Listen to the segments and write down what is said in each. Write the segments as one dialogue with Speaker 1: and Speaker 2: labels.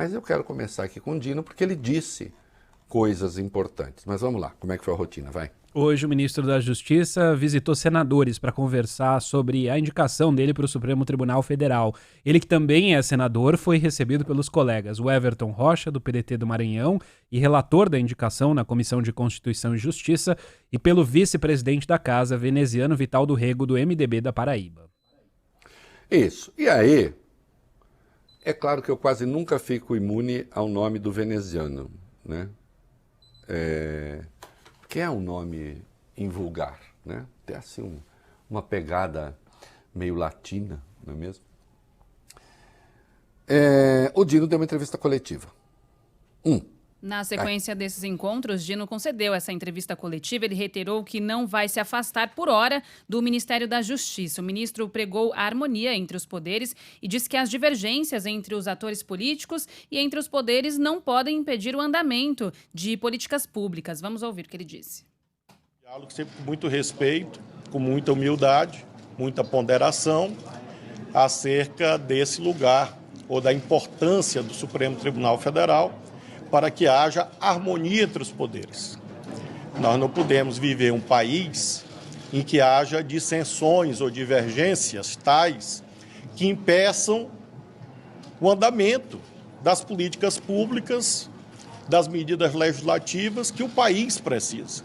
Speaker 1: Mas eu quero começar aqui com o Dino, porque ele disse coisas importantes. Mas vamos lá, como é que foi a rotina? Vai.
Speaker 2: Hoje o ministro da Justiça visitou senadores para conversar sobre a indicação dele para o Supremo Tribunal Federal. Ele, que também é senador, foi recebido pelos colegas o Everton Rocha, do PDT do Maranhão, e relator da indicação na Comissão de Constituição e Justiça, e pelo vice-presidente da Casa, veneziano Vital do Rego, do MDB da Paraíba.
Speaker 1: Isso. E aí, é claro que eu quase nunca fico imune ao nome do veneziano, né? Que é um nome invulgar, né? Tem assim uma pegada meio latina, não é mesmo? O Dino deu uma entrevista coletiva.
Speaker 3: Na sequência desses encontros, Dino concedeu essa entrevista coletiva. Ele reiterou que não vai se afastar por hora do Ministério da Justiça. O ministro pregou a harmonia entre os poderes e disse que as divergências entre os atores políticos e entre os poderes não podem impedir o andamento de políticas públicas. Vamos ouvir o que ele disse.
Speaker 4: Diálogo sempre com muito respeito, com muita humildade, muita ponderação acerca desse lugar ou da importância do Supremo Tribunal Federal para que haja harmonia entre os poderes. Nós não podemos viver um país em que haja dissensões ou divergências tais que impeçam o andamento das políticas públicas, das medidas legislativas que o país precisa.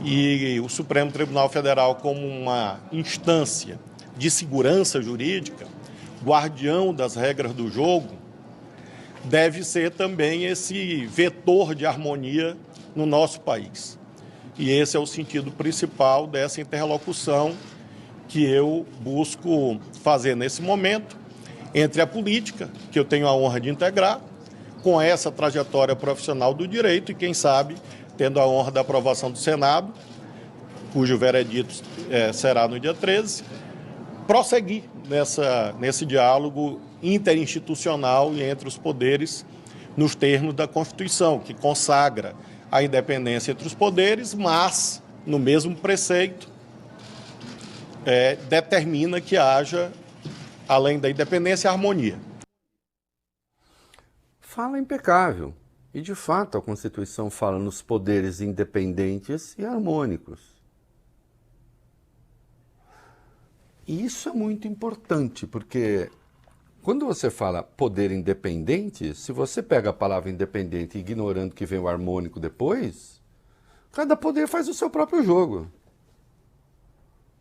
Speaker 4: E o Supremo Tribunal Federal, como uma instância de segurança jurídica, guardião das regras do jogo, deve ser também esse vetor de harmonia no nosso país. E esse é o sentido principal dessa interlocução que eu busco fazer nesse momento entre a política, que eu tenho a honra de integrar, com essa trajetória profissional do direito e, quem sabe, tendo a honra da aprovação do Senado, cujo veredito será no dia 13, prosseguir nesse diálogo interinstitucional e entre os poderes nos termos da Constituição, que consagra a independência entre os poderes, mas, no mesmo preceito, determina que haja, além da independência, harmonia.
Speaker 1: Fala impecável. E, de fato, a Constituição fala nos poderes independentes e harmônicos. E isso é muito importante, porque quando você fala poder independente, se você pega a palavra independente ignorando que vem o harmônico depois, cada poder faz o seu próprio jogo.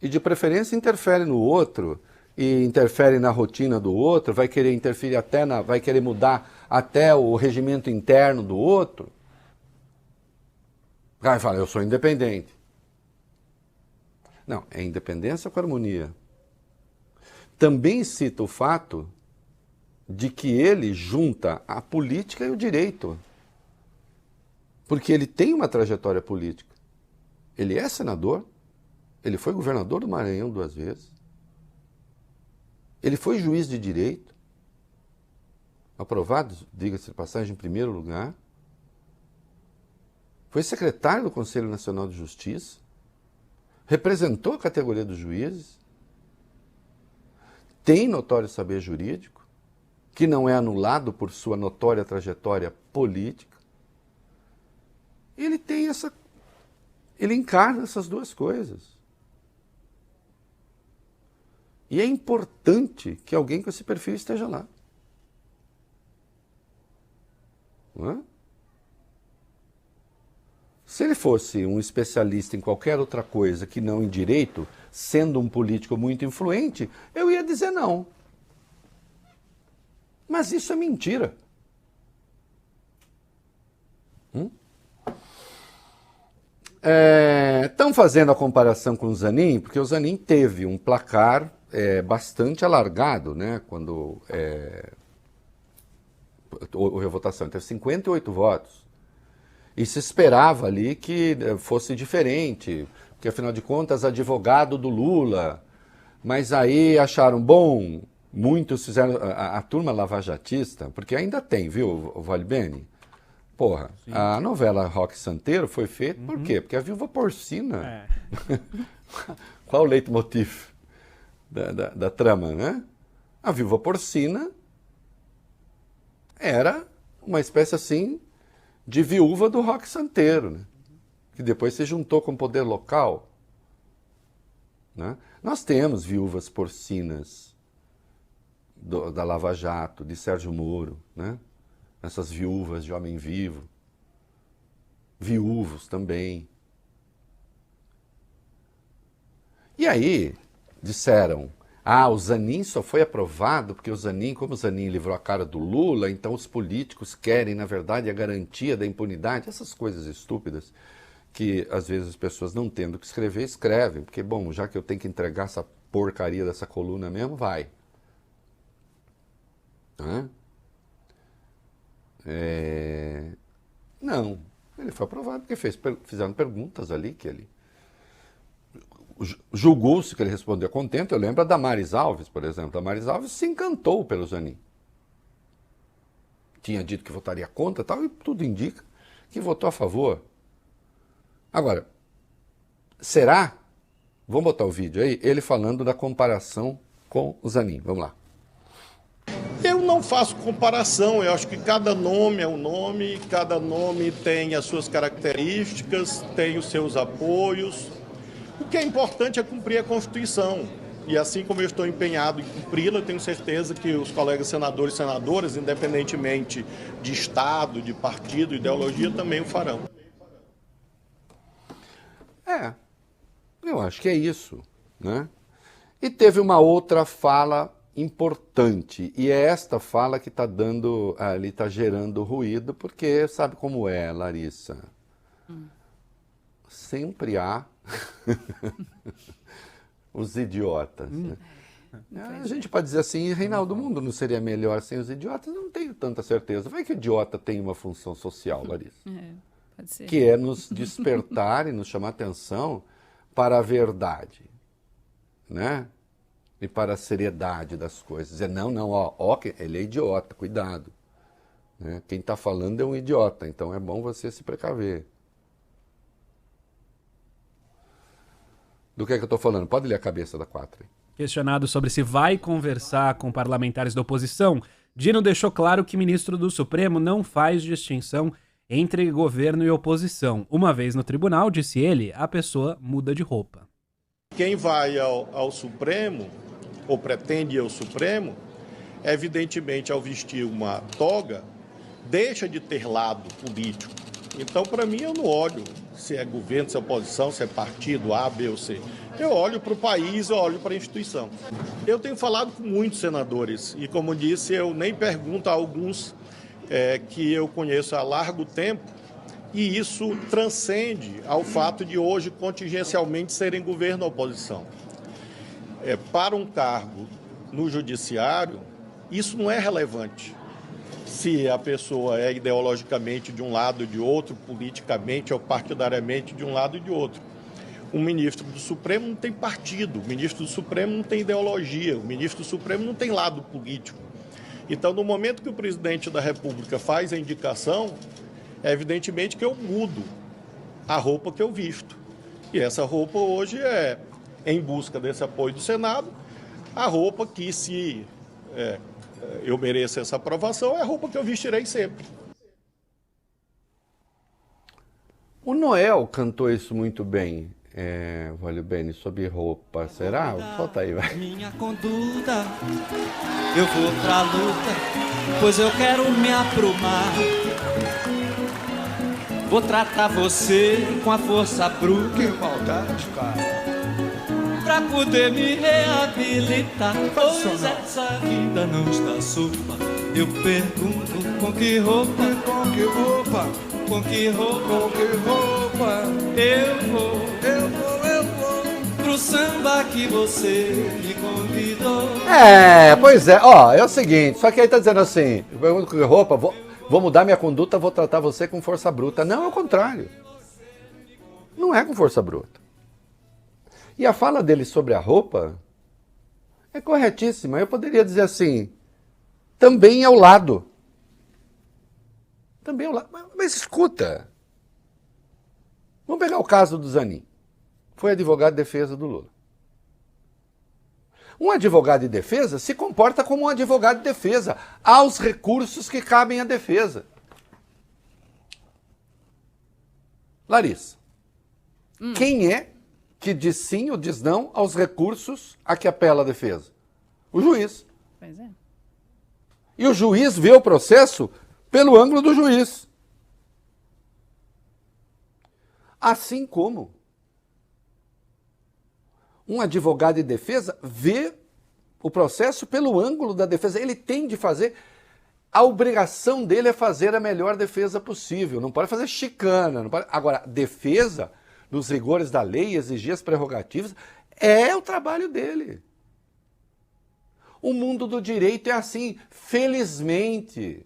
Speaker 1: E de preferência interfere no outro, e interfere na rotina do outro, vai querer interferir vai querer mudar até o regimento interno do outro. Aí fala, eu sou independente. Não, é independência com harmonia. Também cita o fato de que ele junta a política e o direito. Porque ele tem uma trajetória política. Ele é senador, ele foi governador do Maranhão 2 vezes, ele foi juiz de direito, aprovado, diga-se de passagem, em primeiro lugar, foi secretário do Conselho Nacional de Justiça, representou a categoria dos juízes, tem notório saber jurídico, que não é anulado por sua notória trajetória política. Ele encarna essas duas coisas. E é importante que alguém com esse perfil esteja lá. Não é? Se ele fosse um especialista em qualquer outra coisa que não em direito, sendo um político muito influente, eu ia dizer não. Mas isso é mentira. Estão fazendo a comparação com o Zanin, porque o Zanin teve um placar bastante alargado, né, quando a votação teve 58 votos. E se esperava ali que fosse diferente, porque afinal de contas, advogado do Lula. Mas aí acharam, bom, muitos fizeram, a turma lavajatista, porque ainda tem, viu, o Vale Bene? Porra, sim. A novela Roque Santeiro foi feita por quê? Porque a viúva porcina. Qual o leitmotiv da trama, né? A viúva porcina era uma espécie assim de viúva do rock santeiro, né? Que depois se juntou com o poder local. Né? Nós temos viúvas porcinas da Lava Jato, de Sérgio Moro, né? Essas viúvas de homem vivo. Viúvos também. E aí disseram, o Zanin só foi aprovado porque como o Zanin livrou a cara do Lula, então os políticos querem, na verdade, a garantia da impunidade. Essas coisas estúpidas que, às vezes, as pessoas não tendo o que escrever, escrevem. Porque, bom, já que eu tenho que entregar essa porcaria dessa coluna mesmo, vai. Não, ele foi aprovado porque fizeram perguntas ali que ele... Julgou-se que ele respondeu contente. Eu lembro da Damares Alves, por exemplo. A Damares Alves se encantou pelo Zanin. Tinha dito que votaria contra tal, e tudo indica que votou a favor. Agora, será? Vamos botar o vídeo aí, ele falando da comparação com o Zanin. Vamos lá.
Speaker 4: Eu não faço comparação, eu acho que cada nome é um nome, cada nome tem as suas características, tem os seus apoios. O que é importante é cumprir a Constituição. E assim como eu estou empenhado em cumpri-la, eu tenho certeza que os colegas senadores e senadoras, independentemente de Estado, de partido, ideologia, também o farão.
Speaker 1: Eu acho que é isso, né? E teve uma outra fala importante, e é esta fala que está dando, ali está gerando ruído, porque sabe como é, Larissa? Sempre há os idiotas. Né? A gente pode dizer assim, Reinaldo, o mundo não seria melhor sem os idiotas? Eu não tenho tanta certeza. Vai que o idiota tem uma função social, Larissa.
Speaker 3: Pode ser.
Speaker 1: Que é nos despertar e nos chamar atenção para a verdade, né? E para a seriedade das coisas. Dizer, não, ele é idiota, cuidado. Né? Quem está falando é um idiota, então é bom você se precaver. Do que é que eu estou falando? Pode ler a cabeça da 4.
Speaker 2: Questionado sobre se vai conversar com parlamentares da oposição, Dino deixou claro que o ministro do Supremo não faz distinção entre governo e oposição. Uma vez no tribunal, disse ele, a pessoa muda de roupa.
Speaker 4: Quem vai ao Supremo, ou pretende ir ao Supremo, evidentemente, ao vestir uma toga, deixa de ter lado político. Então, para mim, eu não olho se é governo, se é oposição, se é partido A, B ou C. Eu olho para o país, eu olho para a instituição. Eu tenho falado com muitos senadores e, como disse, eu nem pergunto a alguns que eu conheço há largo tempo, e isso transcende ao fato de hoje contingencialmente serem governo ou oposição. Para um cargo no judiciário, isso não é relevante. Se a pessoa é ideologicamente de um lado ou de outro, politicamente ou partidariamente de um lado e de outro. O ministro do Supremo não tem partido, o ministro do Supremo não tem ideologia, o ministro do Supremo não tem lado político. Então, no momento que o presidente da República faz a indicação, é evidentemente que eu mudo a roupa que eu visto. E essa roupa hoje é, em busca desse apoio do Senado, a roupa que, se eu mereço essa aprovação, é a roupa que eu vestirei sempre.
Speaker 1: O Noel cantou isso muito bem. Valeu bem, sobre roupa, será? Solta aí, vai.
Speaker 5: Minha conduta, eu vou pra luta, pois eu quero me aprumar. Vou tratar você com a força bruta.
Speaker 6: Que maldade, cara.
Speaker 5: Pra poder me reabilitar, pois essa vida não está solta. Eu pergunto com que roupa,
Speaker 6: Com que roupa,
Speaker 5: com que roupa,
Speaker 6: com que roupa
Speaker 5: eu vou
Speaker 6: eu vou
Speaker 5: pro samba que você me convidou.
Speaker 1: Pois é, é o seguinte, só que aí tá dizendo assim, eu pergunto com que roupa, vou mudar minha conduta, vou tratar você com força bruta. Não, é o contrário. Não é com força bruta. E a fala dele sobre a roupa é corretíssima. Eu poderia dizer assim, também ao lado. Também ao lado. Mas escuta. Vamos pegar o caso do Zanin. Foi advogado de defesa do Lula. Um advogado de defesa se comporta como um advogado de defesa, aos recursos que cabem à defesa. Larissa, quem é que diz sim ou diz não aos recursos a que apela a defesa? O juiz.
Speaker 3: Pois é.
Speaker 1: E o juiz vê o processo pelo ângulo do juiz. Assim como um advogado de defesa vê o processo pelo ângulo da defesa. Ele tem de fazer, a obrigação dele é fazer a melhor defesa possível. Não pode fazer chicana. Não pode... Agora, defesa, nos rigores da lei, exigir as prerrogativas, é o trabalho dele. O mundo do direito é assim, felizmente.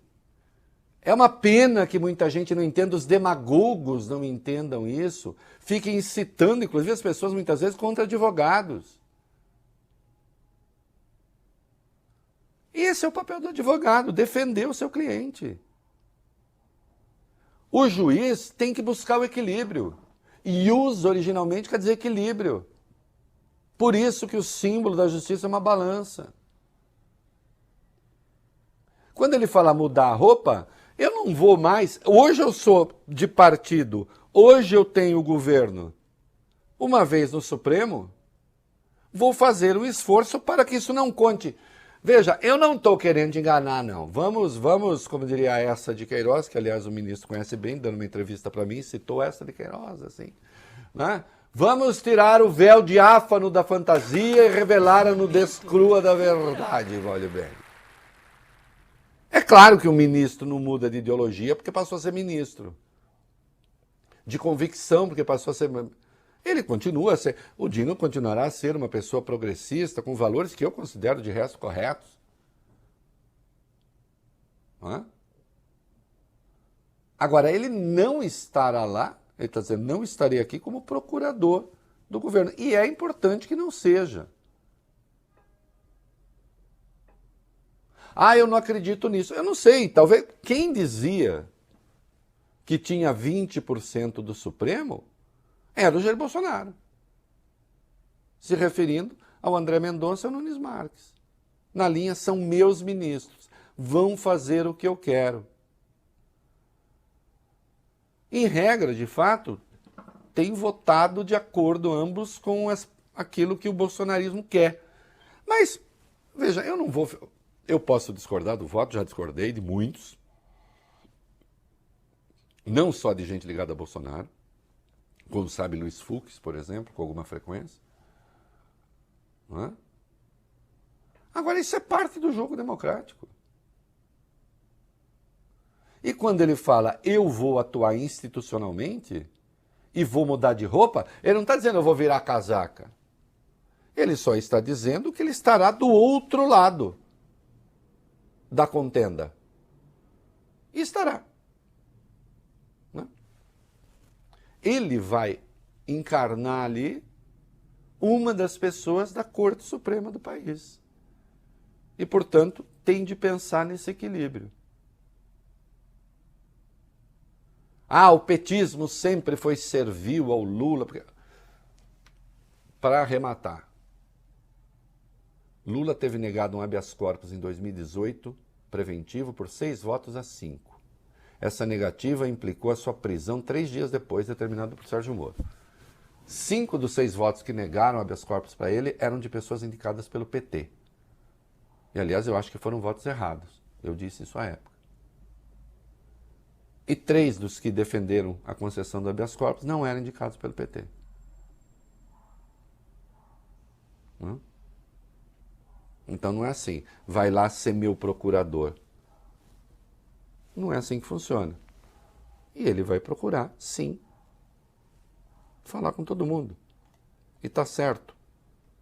Speaker 1: É uma pena que muita gente não entenda, os demagogos não entendam isso, fiquem incitando, inclusive, as pessoas muitas vezes contra advogados. Esse é o papel do advogado, defender o seu cliente. O juiz tem que buscar o equilíbrio. Ius, originalmente, quer dizer equilíbrio. Por isso que o símbolo da justiça é uma balança. Quando ele fala mudar a roupa, eu não vou mais... Hoje eu sou de partido, hoje eu tenho o governo. Uma vez no Supremo, vou fazer um esforço para que isso não conte. Veja, eu não estou querendo enganar, não. Vamos, como diria essa de Queiroz, que aliás o ministro conhece bem, dando uma entrevista para mim, citou essa de Queiroz, assim, né? Vamos tirar o véu diáfano da fantasia e revelar a nudez crua da verdade, olha bem. É claro que o ministro não muda de ideologia porque passou a ser ministro. De convicção porque passou a ser... Ele continua a ser... O Dino continuará a ser uma pessoa progressista com valores que eu considero de resto corretos. Não é? Agora, ele não estará lá, ele está dizendo, não estarei aqui como procurador do governo. E é importante que não seja. Ah, eu não acredito nisso. Eu não sei, talvez... Quem dizia que tinha 20% do Supremo era o Jair Bolsonaro. Se referindo ao André Mendonça e ao Nunes Marques. Na linha, são meus ministros. Vão fazer o que eu quero. Em regra, de fato, tem votado de acordo ambos com aquilo que o bolsonarismo quer. Mas, veja, eu não vou... Eu posso discordar do voto, já discordei de muitos. Não só de gente ligada a Bolsonaro, como sabe Luiz Fux, por exemplo, com alguma frequência. Não é? Agora, isso é parte do jogo democrático. E quando ele fala, eu vou atuar institucionalmente e vou mudar de roupa, ele não está dizendo, eu vou virar casaca. Ele só está dizendo que ele estará do outro lado da contenda. E estará. Né? Ele vai encarnar ali uma das pessoas da Corte Suprema do país. E, portanto, tem de pensar nesse equilíbrio. Ah, o petismo sempre foi servil ao Lula. Para arrematar. Lula teve negado um habeas corpus em 2018, preventivo, por 6 votos a 5. Essa negativa implicou a sua prisão 3 dias depois, determinado por Sérgio Moro. 5 dos 6 votos que negaram habeas corpus para ele eram de pessoas indicadas pelo PT. E, aliás, eu acho que foram votos errados. Eu disse isso à época. E 3 dos que defenderam a concessão do habeas corpus não eram indicados pelo PT. Não? Então não é assim, vai lá ser meu procurador. Não é assim que funciona. E ele vai procurar, sim, falar com todo mundo. E tá certo.